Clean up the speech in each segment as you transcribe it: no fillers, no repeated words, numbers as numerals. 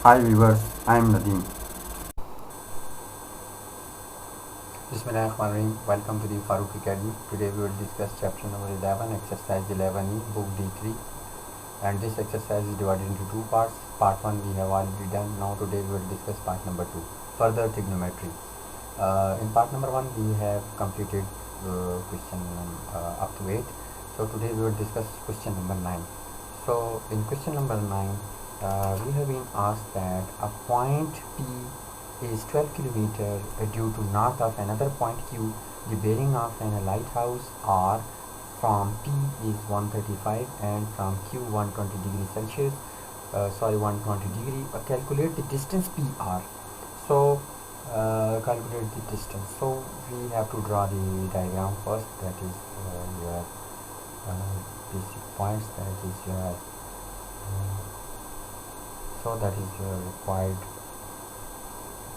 Hi viewers, I am Nadeem. Bismillahirrahmanirrahim. Welcome to the Farooq Academy. Today we will discuss chapter number 11, exercise 11E, book D3. And this exercise is divided into two parts. Part 1 we have already done. Now today we will discuss part number 2, further trigonometry. In part number 1 we have completed question up to 8. So today we will discuss question number 9. So in question number 9, we have been asked that a point P is 12 km due to north of another point Q. The bearing of a lighthouse R from P is 135 and from Q 120 degrees Celsius. 120 degree. Calculate the distance PR. So calculate the distance. So we have to draw the diagram first. That is your basic points. That is your that is your required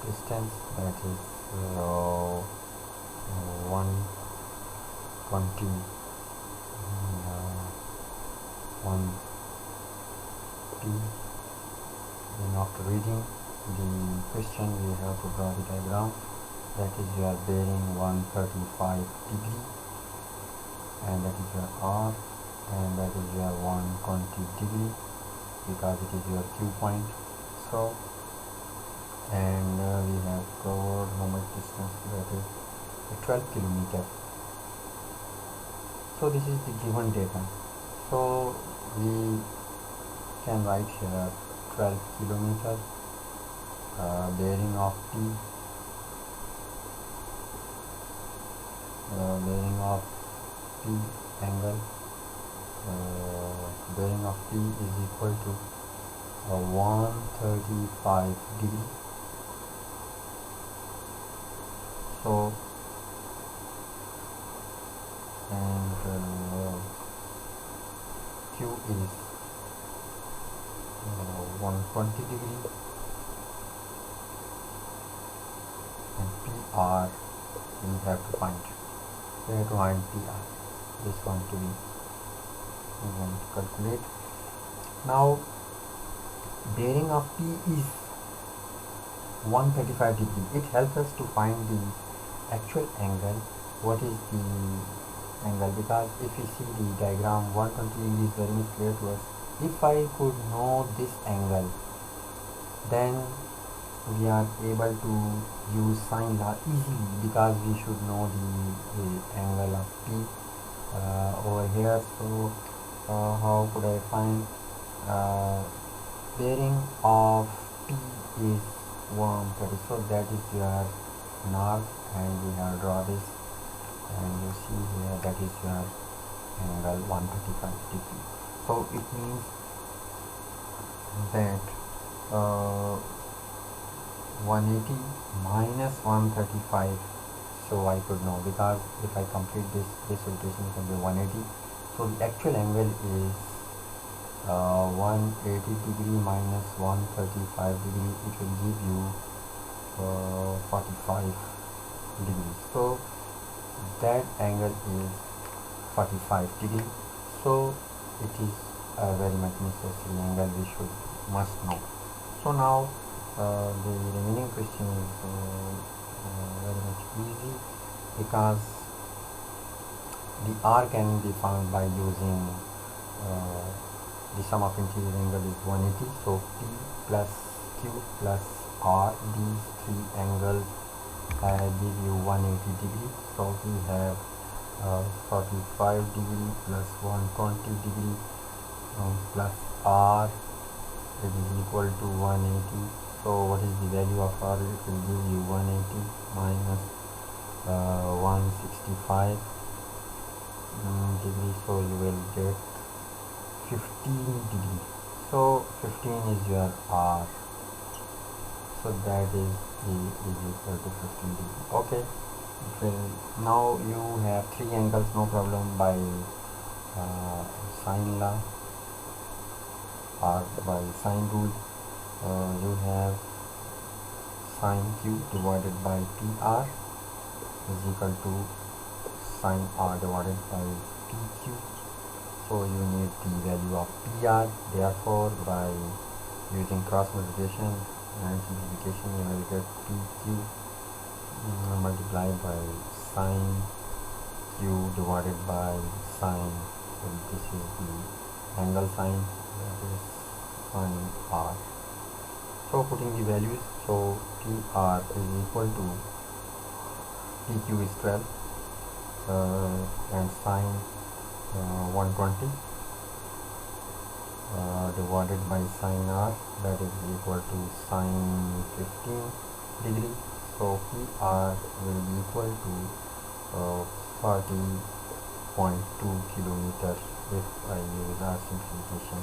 distance, that is 120 1 P. Then after reading the question we have to draw the diagram. That is your bearing 135 degree and that is your R, and that is your 120 degree because it is your Q point. So and we have covered how much distance, that is 12 km. So this is the given data. So we can write here 12 km, bearing of P, bearing of P angle, bearing of P is equal to 135 degree. So and Q is 120 degree and PR we have to find. We have to find PR. This one to be we want to calculate. Now bearing of P is 135 degree. It helps us to find the actual angle. What is the angle? Because if you see the diagram, 120 degree is very much clear to us. If I could know this angle, then we are able to use sine law easily, because we should know the angle of P over here. So how could I find bearing of P is 130, so that is your north, and we have draw this, and you see here that is your angle 135 degree. So it means that 180 minus 135. So I could know, because if I complete this rotation it will be 180. So the actual angle is 180 degree minus 135 degree. It will give you 45 degrees. So that angle is 45 degree. So it is a very much necessary angle we must know. So now the remaining question is very much easy, because the R can be found by using the sum of interior angle is 180. So P plus Q plus R, these three angles give you 180 degree. So we have 45 degree plus 120 degree plus R, it is equal to 180. So what is the value of R? It will give you 180 minus 165 degree. So you will get 15 degree. So 15 is your R. So that is equal to 15 degree. Okay. Now you have three angles, no problem, by sine law or by sine rule. You have sine Q divided by PR is equal to sine R divided by PQ. So you need the value of PR. Therefore by Using cross multiplication and simplification, you will get PQ multiplied by sine Q divided by sine, so this is the angle sine, that is sine R. So putting the values, so PR is equal to PQ is 12 and sine 120 divided by sine R, that is equal to sine 15 degree. So PR will be equal to 40.2 kilometers if I use our simplification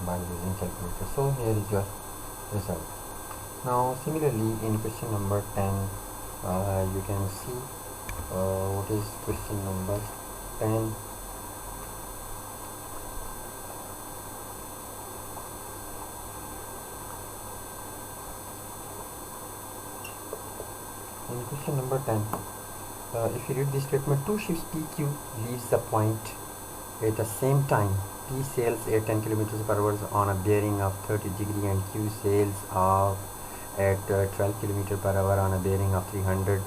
by using calculator. So here is your result. Now similarly in question number 10, you can see what is question number 10. In question number 10, if you read the statement, two ships PQ leaves the point at the same time. P sails at 10 km per hour on a bearing of 30 degree and Q sails at 12 km per hour on a bearing of 300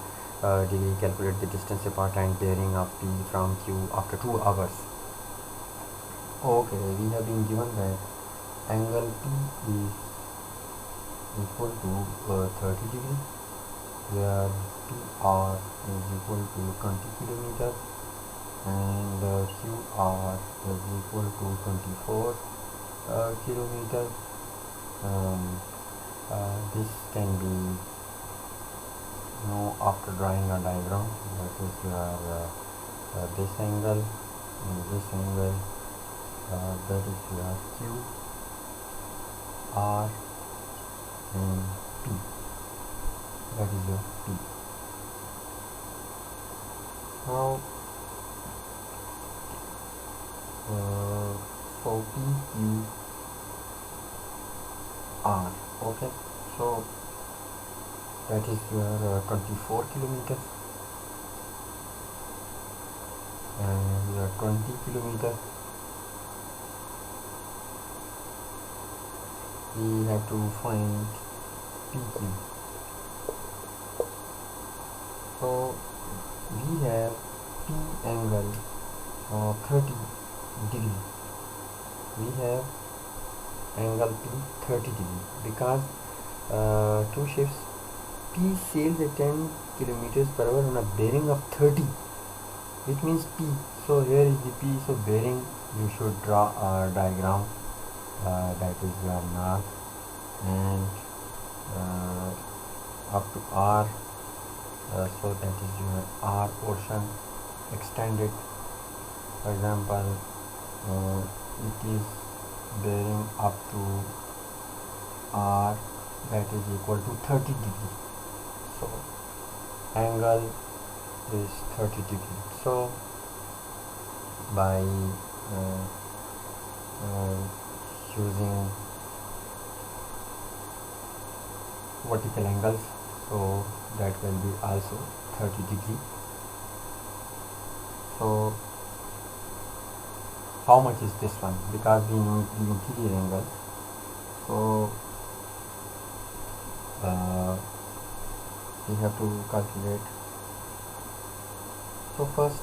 degree. Calculate the distance apart and bearing of P from Q after 2 hours. Okay, we have been given that angle P is equal to 30 degree, where PR is equal to 20 km and QR is equal to 24 km. This can be after drawing a diagram, that is your this angle and this angle, that is your Q, R and P, that is your P. Now so PQ R, okay, so that is your 24 kilometers and your 20 kilometers. We have to find PQ. So we have P angle 30 degree. We have angle P 30 degree because two ships P sails at 10 kilometers per hour on a bearing of 30, which means P. So here is the P. So bearing, you should draw a diagram, that is your north and up to R. So that is your R portion extended. For example, it is bearing up to R, that is equal to 30 degree. So angle is 30 degree. So by using vertical angles, so that will be also 30 degree. So how much is this one? Because we need the interior angle, so we have to calculate. So first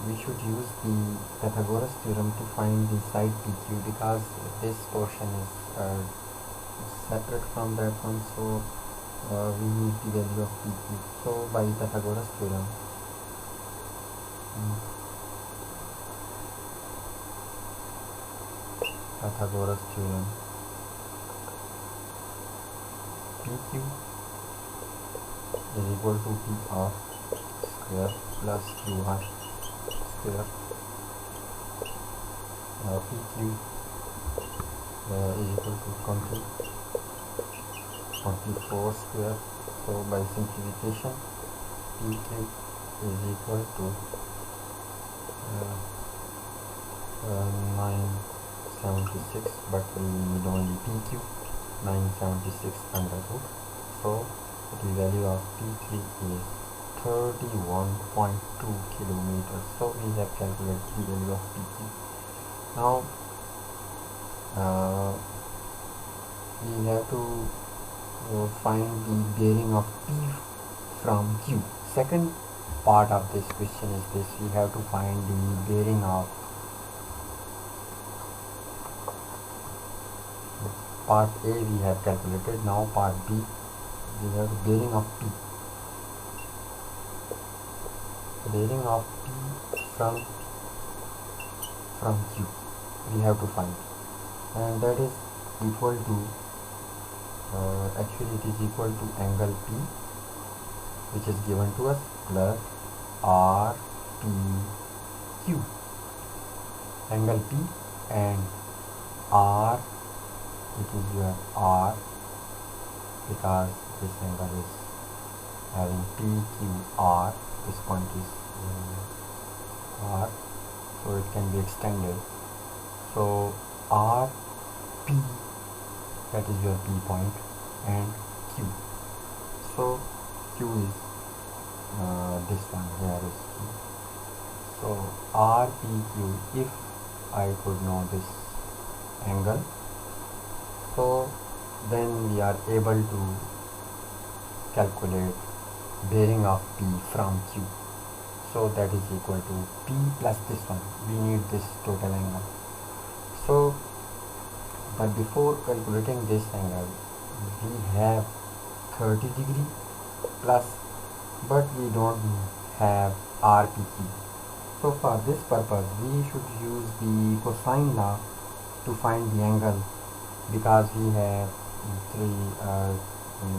we should use the Pythagoras theorem to find the side PQ, because this portion is separate from that one, so we need the value of PQ. So by Pythagoras theorem, PQ is equal to PR square plus QR square. PQ is equal to 24 square. So by simplification, PQ is equal to 976, but we need only PQ, 976 under root. So the value of P3 is 31.2 kilometers. So we have calculated the value of PQ. Now we have to find the bearing of P from Q. Second part of this question is this: we have to find the bearing of part A we have calculated. Now part B, we have bearing of P. Bearing of P from Q we have to find, and that is equal to actually it is equal to angle P, which is given to us, plus R P Q. Angle P and R, it is your R, because this angle is having PQR, this point is R, so it can be extended. So R P, that is your P point, and Q. So Q is this one here is Q. So R P Q, if I could know this angle, so then we are able to calculate bearing of P from Q. So that is equal to P plus this one. We need this total angle. So, but before calculating this angle, we have 30 degree plus, but we don't have RPQ. So for this purpose, we should use the cosine law to find the angle, because we have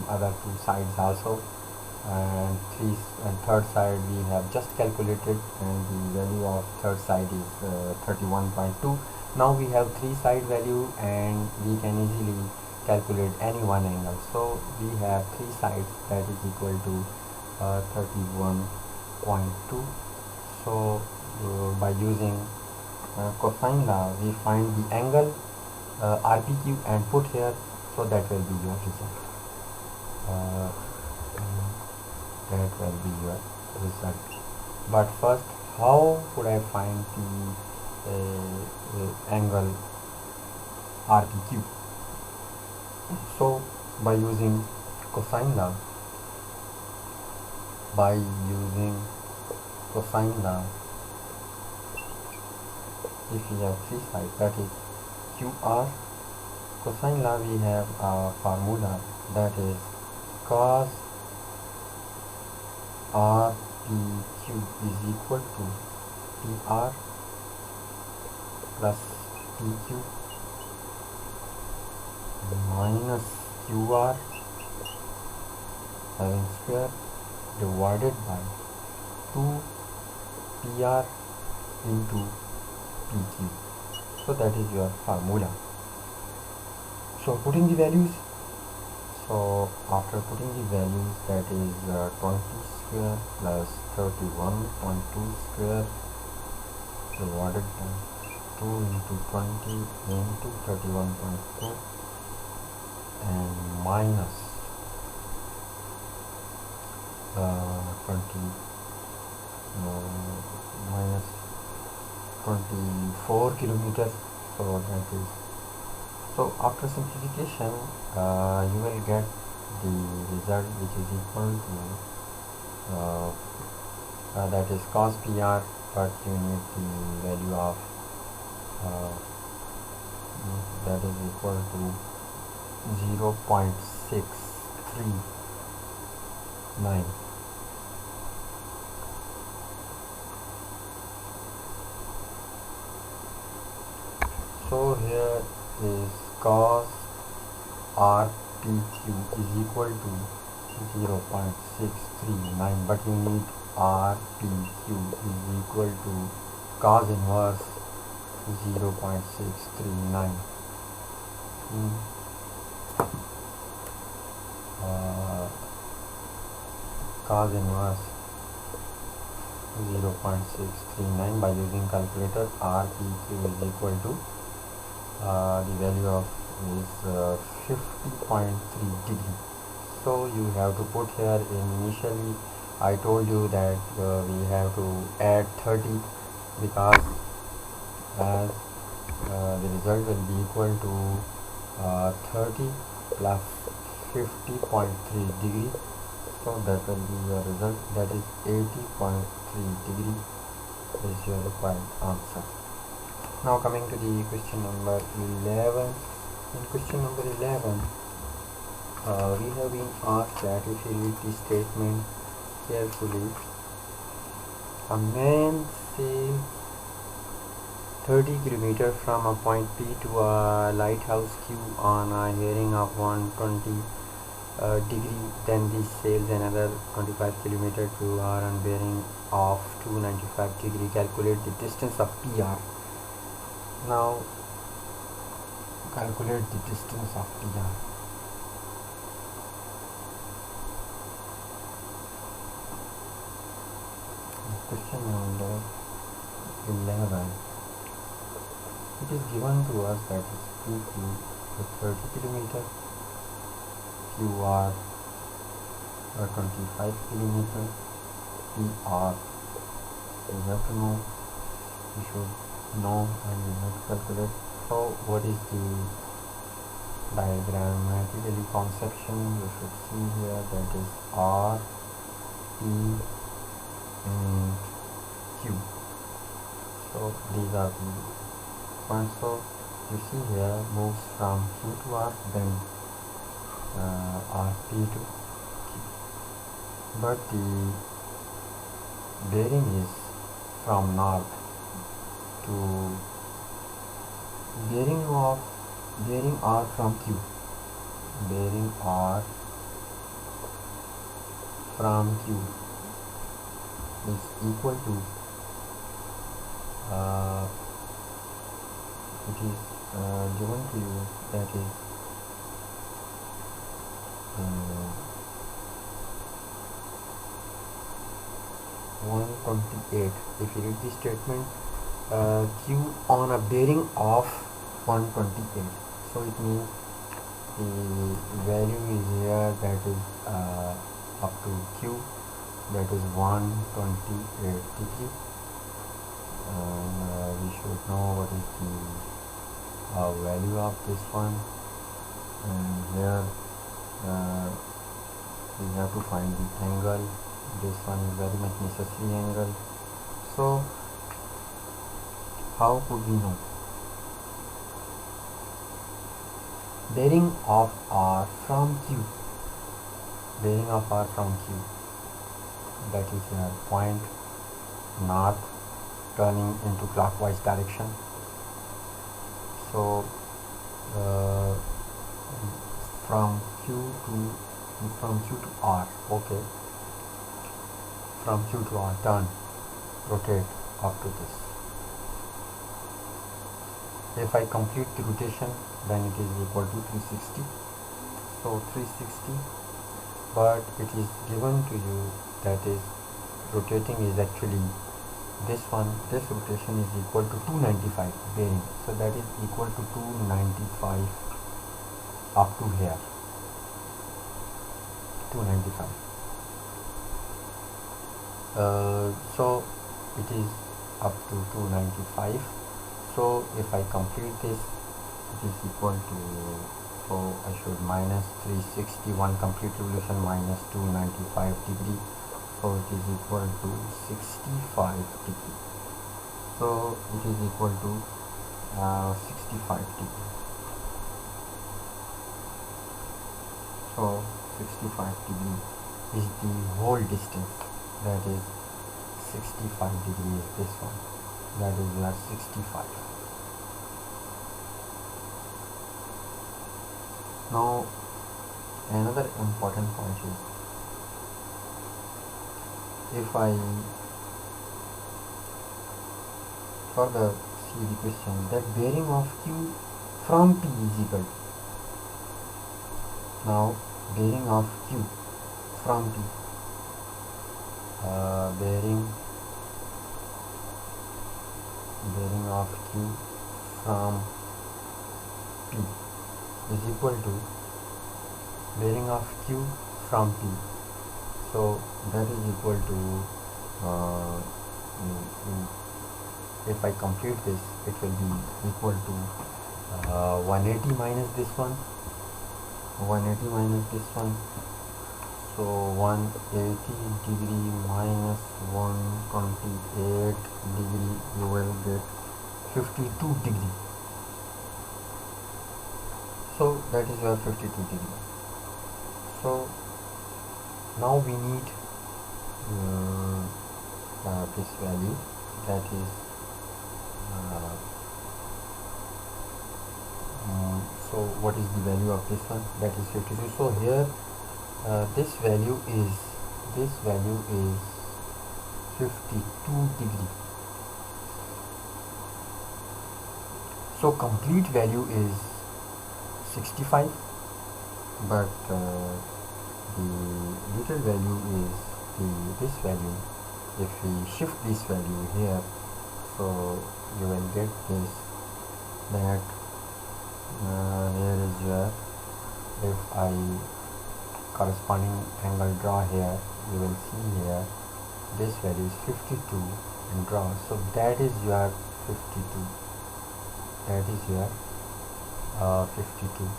other two sides also, and third side we have just calculated, and the value of third side is 31.2. Now we have three side value, and we can easily calculate any one angle. So we have three sides, that is equal to 31.2. So by using cosine law, we find the angle RPQ and put here, so that will be your result. That will be your result. But first, how would I find the angle RPQ? So by using cosine law, if we have three sides, that is QR. Cosine law, we have a formula, that is cos RPQ is equal to PR plus PQ minus QR having square divided by 2 PR into PQ. So that is your formula. So putting the values, so after putting the values, that is 20 square plus 31.2 square divided by 2 into 20 into 31.2 and minus 24 kilometers. So that is, so after simplification you will get the result, which is equal to that is cos PR, but you need the value of that is equal to 0.639. So here is cos RPQ is equal to 0.639, but you need RPQ is equal to cos inverse 0.639. Cos inverse 0.639 by using calculator. RPQ is equal to the value of is 50.3 degree. So you have to put here, initially I told you that we have to add 30, because as the result will be equal to 30 plus 50.3 degree. So that will be your result, that is 80.3 degree is your required answer. Now coming to the question number 11. In question number 11, we have been asked that if you read the statement carefully, a man sails 30 km from a point P to a lighthouse Q on a hearing of 120 degree, then this sails another 25 km to R on bearing of 295 degree. Calculate the distance of PR. Now calculate the distance of PR. Question number 11. It is given to us that is PQ is 30 km, QR 25 km, PR we have to know, we should know, and we have to calculate. So what is the diagrammatically conception? You should see here, that is R, P and Q. So these are the points. So you see here, moves from Q to R, then RP to Q, but the bearing is from north to bearing R from Q, bearing R from Q is equal to it is given to you, that is 128. If you read the statement, Q on a bearing of 128, so it means the value is here, that is up to Q, that is 128 degree, and we should know what is the value of this one, and here we have to find the angle. This one is very much necessary angle. So how could we know? Bearing of R from Q, bearing of R from Q, that is here point north turning into clockwise direction. So from Q to R, okay, from Q to R, turn, rotate up to this. If I complete the rotation, then it is equal to 360. So 360, but it is given to you that is rotating is actually this one, this rotation is equal to 295 bearing, so that is equal to 295 up to here, 295. So it is up to 295. So if I complete this, it is equal to, so I should minus 361 complete revolution minus 295 degree, so it is equal to 65 degree. So it is equal to 65 degree. So 65 degree is the whole distance, that is 65 degree is this one, that is we are 65. Now another important point is, if I further see the question, that bearing of Q from P is equal to, now bearing of Q from P, bearing of Q from P is equal to bearing of Q from P, so that is equal to if I complete this, it will be equal to 180 minus this one, 180 minus this one. So 180 degree minus 128 degree, you will get 52 degree. So that is your 52 degree. So now we need this value, that is so what is the value of this one? That is 52. So here this value is 52 degree. So complete value is 65, but the little value is this value. If we shift this value here, so you will get this, that here is your, if I corresponding angle draw here, you will see here this value is 52 and draw. So that is your 52, that is your 52.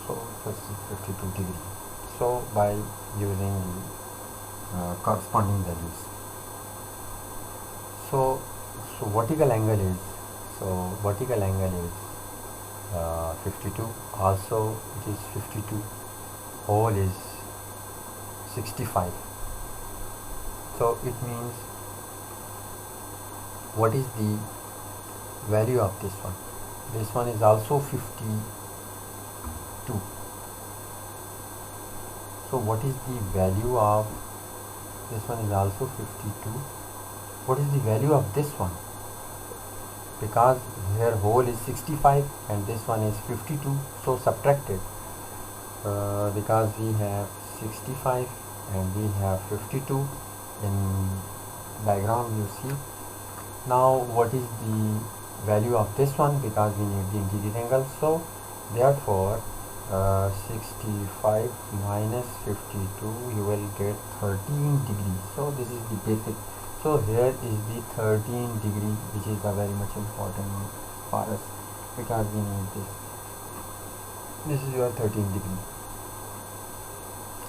So this is 52 degree. So by using the corresponding values, so vertical angle is, 52, also it is 52, whole is 65. So it means, what is the value of this one? This one is also 52. So what is the value of this one? Is also 52. What is the value of this one? Because here whole is 65 and this one is 52, so subtracted, because we have 65 and we have 52 in diagram, you see. Now what is the value of this one? Because we need the interior angle, so therefore 65 minus 52, you will get 13 degrees. So this is the basic. So here is the 13 degree, which is a very much important for us, because we need this. This is your 13 degree,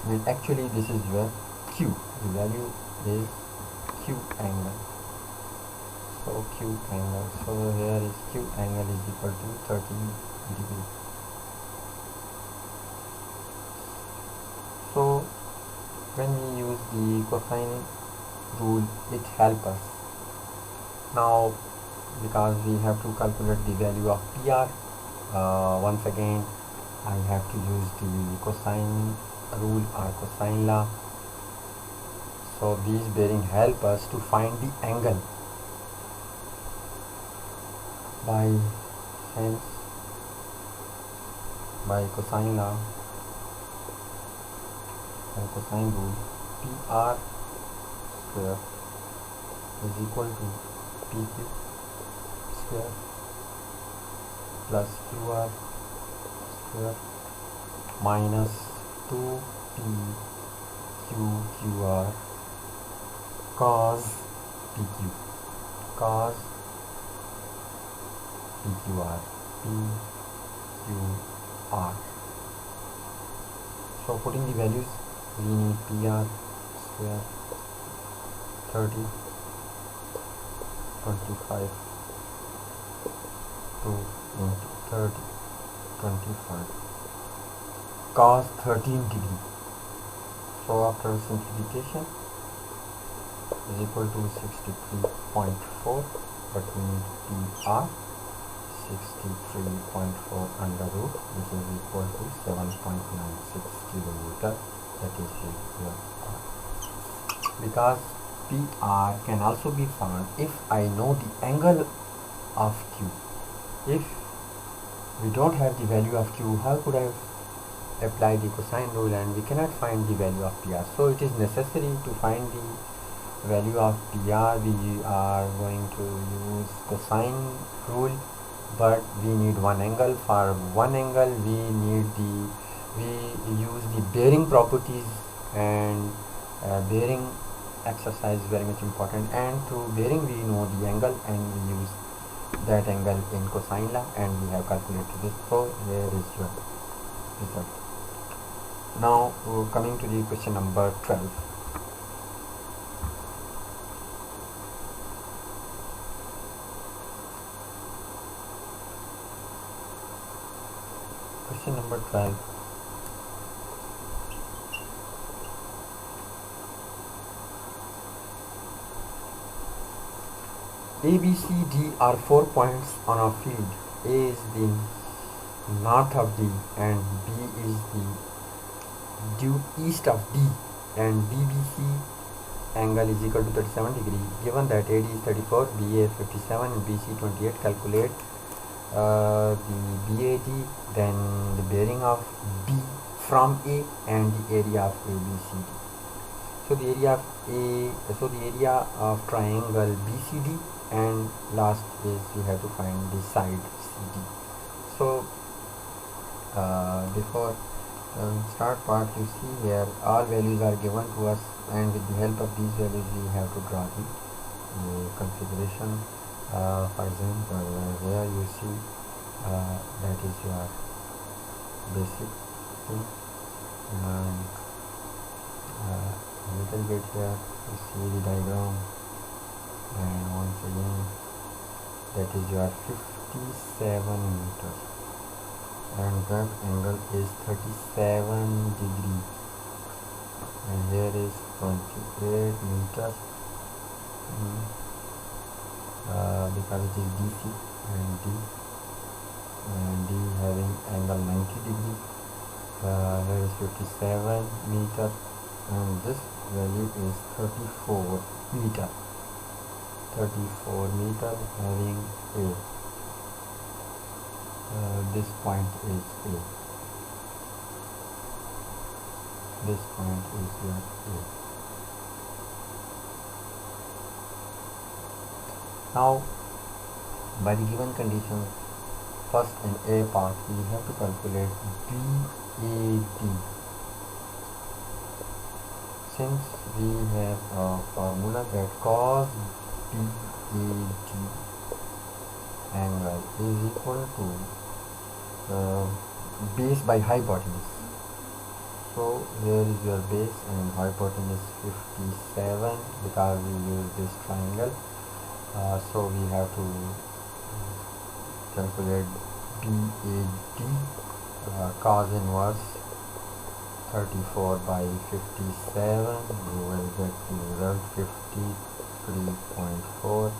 and actually this is your Q. The value is Q angle. So Q angle. So here is Q angle is equal to 13 degree. So when we use the cosine rule, it helps us. Now because we have to calculate the value of PR, once again I have to use the cosine rule or cosine law. So these bearing help us to find the angle by cosine law, by cosine rule. PR square is equal to PQ square plus QR square minus 2PQQR cos PQR PQR. So putting the values, we need PR square 30, 25, 2 into 30, 25, cos 13 degree. So after simplification is equal to 63.4, but we need PR 63.4 under root, which is equal to 7.96 kilometer. That is your R. Because PR can also be found if I know the angle of Q. If we don't have the value of Q, how could I apply the cosine rule, and we cannot find the value of PR? So it is necessary to find the value of PR. We are going to use cosine rule, but we need one angle. For one angle we need the we use the bearing properties, and bearing exercise is very much important, and through bearing we know the angle, and we use that angle in cosine law, and we have calculated this. So here is your result. Now coming to the question number 12. Question number 12. A, B, C, D are 4 points on a field. A is the north of D and B is the due east of D, and DBC angle is equal to 37 degree. Given that AD is 34, BA is 57 and BC 28, calculate the BAD, then the bearing of B from A and the area of ABCD. So the area of triangle BCD, and last is we have to find the side CD. So before start part, you see here all values are given to us, and with the help of these values we have to draw the configuration. For example, here you see that is your basic thing, and a little bit here you see the diagram, and once again that is your 57 meters, and that angle is 37 degree, and here is 28 meters, because it is DC and D having angle 90 degree. Here is 57 meter, and this value is 34 meter. 34 meter having A. This point is A. This point is your A. Now, by the given conditions, first in A part we have to calculate BAD. Since we have a formula that cos BAD angle is equal to base by hypotenuse. So here is your base and hypotenuse 57, because we use this triangle. So we have to calculate BAD, cos inverse 34 by 57, you will get the result 53.4.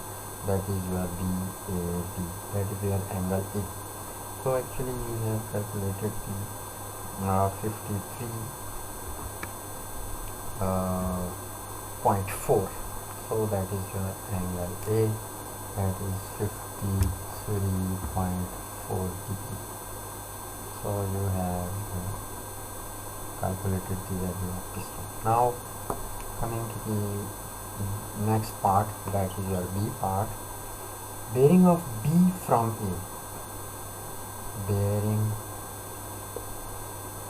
that is your BAD, that is your angle A. So actually we have calculated the 53.4. So that is your angle A, that is 53.4 degree. So you have calculated the value of this one. Now coming to the next part, that is your B part. Bearing of B from A. Bearing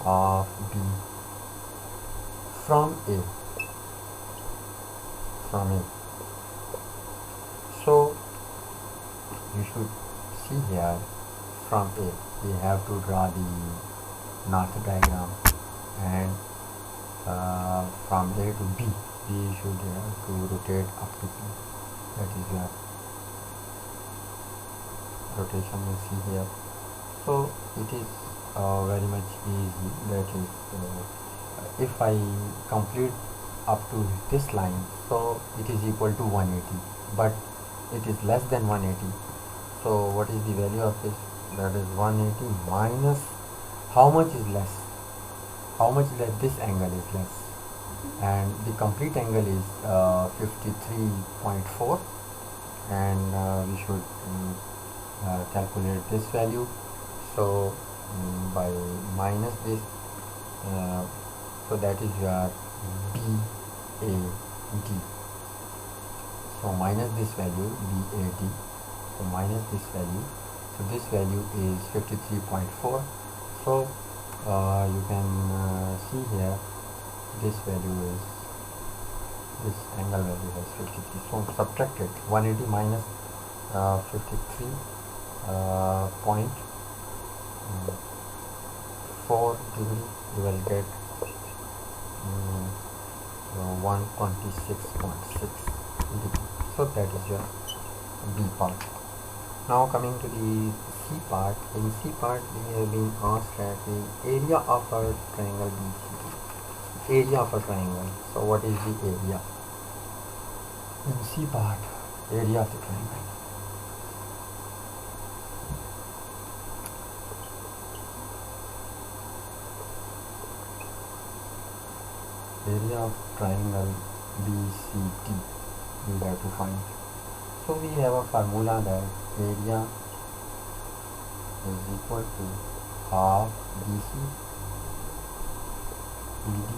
of B from A. So you should see here from A we have to draw the north diagram, and from A to B we should have to rotate up to B. That is your rotation you see here. So it is very much easy. That is, if I complete up to this line, so it is equal to 180, but it is less than 180. So what is the value of this? That is 180 minus how much is less? How much that this angle is less? And the complete angle is 53.4, and we should calculate this value. So by minus this, so that is your BAD. So minus this value BAD. So minus this value. So this value is 53.4. So you can see here this value is, this angle value has 53. So subtract it, 180 minus 53 point 4 degree, you will get 126.6 degree. So that is your B part. Now coming to the C part. In C part we have been asked that the area of a triangle BCD. Area of a triangle. So what is the area? In C part, area of the triangle. Area of triangle BCD we have to find. So we have a formula that area is equal to half BC BD,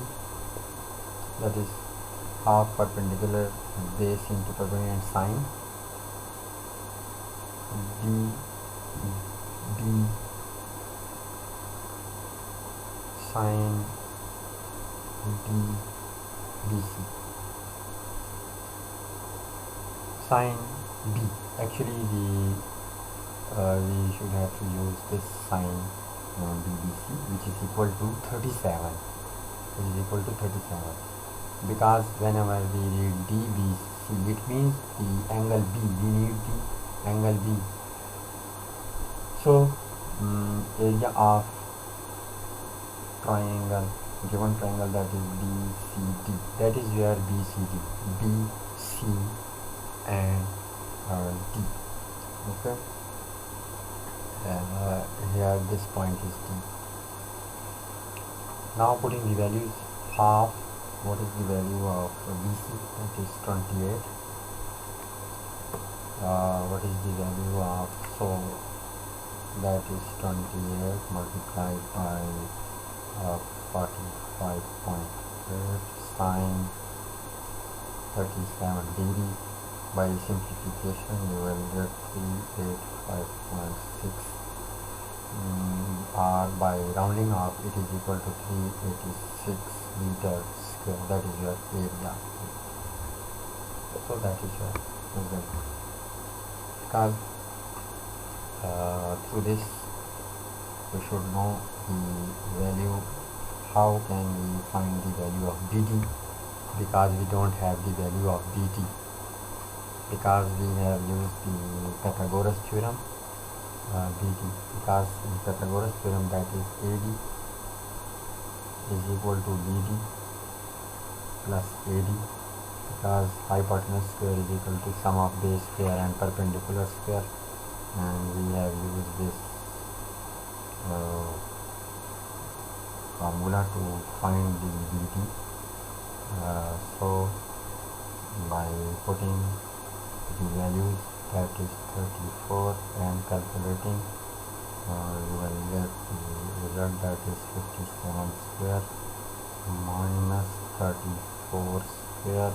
that is half perpendicular base into perpendicular and sine B sine BC sine B. Actually we should have to use this sine BBC, which is equal to 37, because whenever we read DBC it means the angle B, we need the angle B. So area of triangle, given triangle, that is BCD, that is where BCD, BC and D. Okay, here this point is D. Now putting the values, half, what is the value of BC? That is 28. What is the value of, so that is 28 multiplied by 45.8 sine 37 degree. By simplification you will get 385.6, or by rounding off it is equal to 386 meter square. That is your area. So that is your result. Because through this we should know the value. How can we find the value of BD? Because we don't have the value of BD, because we have used the Pythagoras theorem. BD, because in Pythagoras theorem that is AD is equal to BD plus AD, because hypotenuse square is equal to sum of base square and perpendicular square, and we have used this formula to find the BD. So by putting the values, that is 34, and calculating, you will get the result, that is 57 square minus 34 square,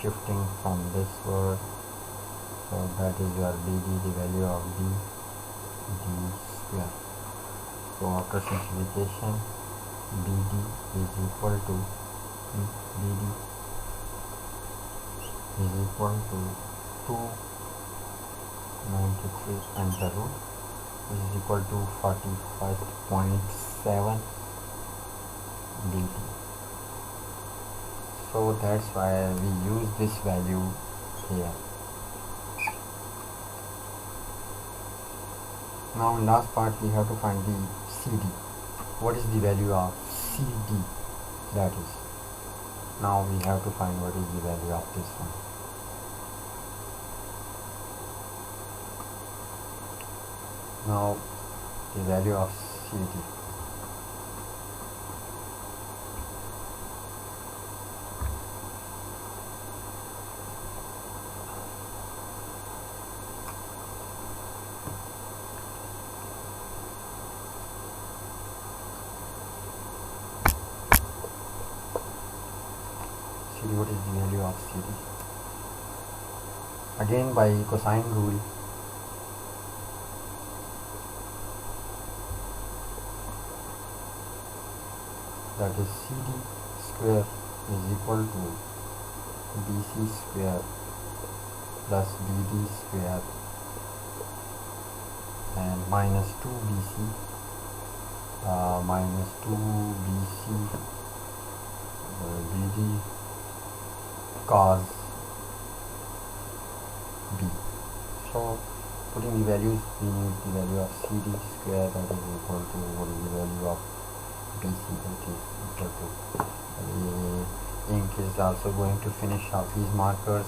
shifting from this word. So that is your BD, the value of D square. So after simplification, BD is equal to 293 under root, which is equal to 45.7 dt. So that's why we use this value here. Now in last part we have to find the CD. What is the value of CD? That is, now we have to find what is the value of this one. Now the value of CD. What is the value of CD? Again by cosine rule, that is CD square is equal to BC square plus BD square and minus 2BC minus 2BC BD cos B. So putting the values, we need the value of CD square that is equal to what is the value of BC, that is equal to the ink is also going to finish off these markers,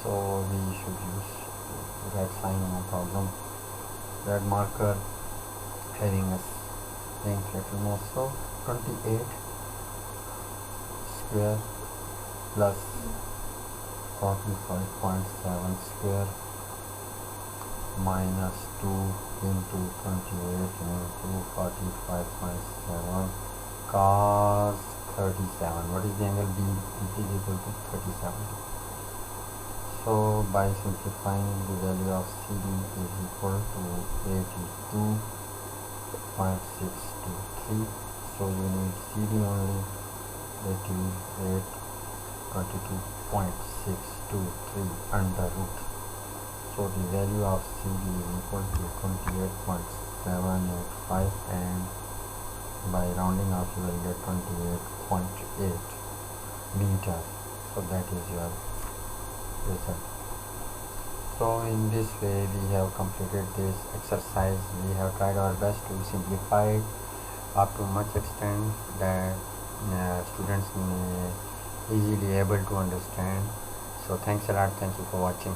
so we should use red sign, no problem. Red marker having a ink little more, so 28 square plus 45.7 square minus 2 into 28 into 45.7 cos 37. What is the angle B? It is equal to 37. So by simplifying, the value of CD is equal to 82.623. So you need CD only, that is 22.623 under root. So the value of CD is equal to 28.785, and by rounding off you will get 28.8 meters. So that is your result. So in this way we have completed this exercise. We have tried our best to simplify it up to much extent that students may easily able to understand. So thanks a lot. Thank you for watching.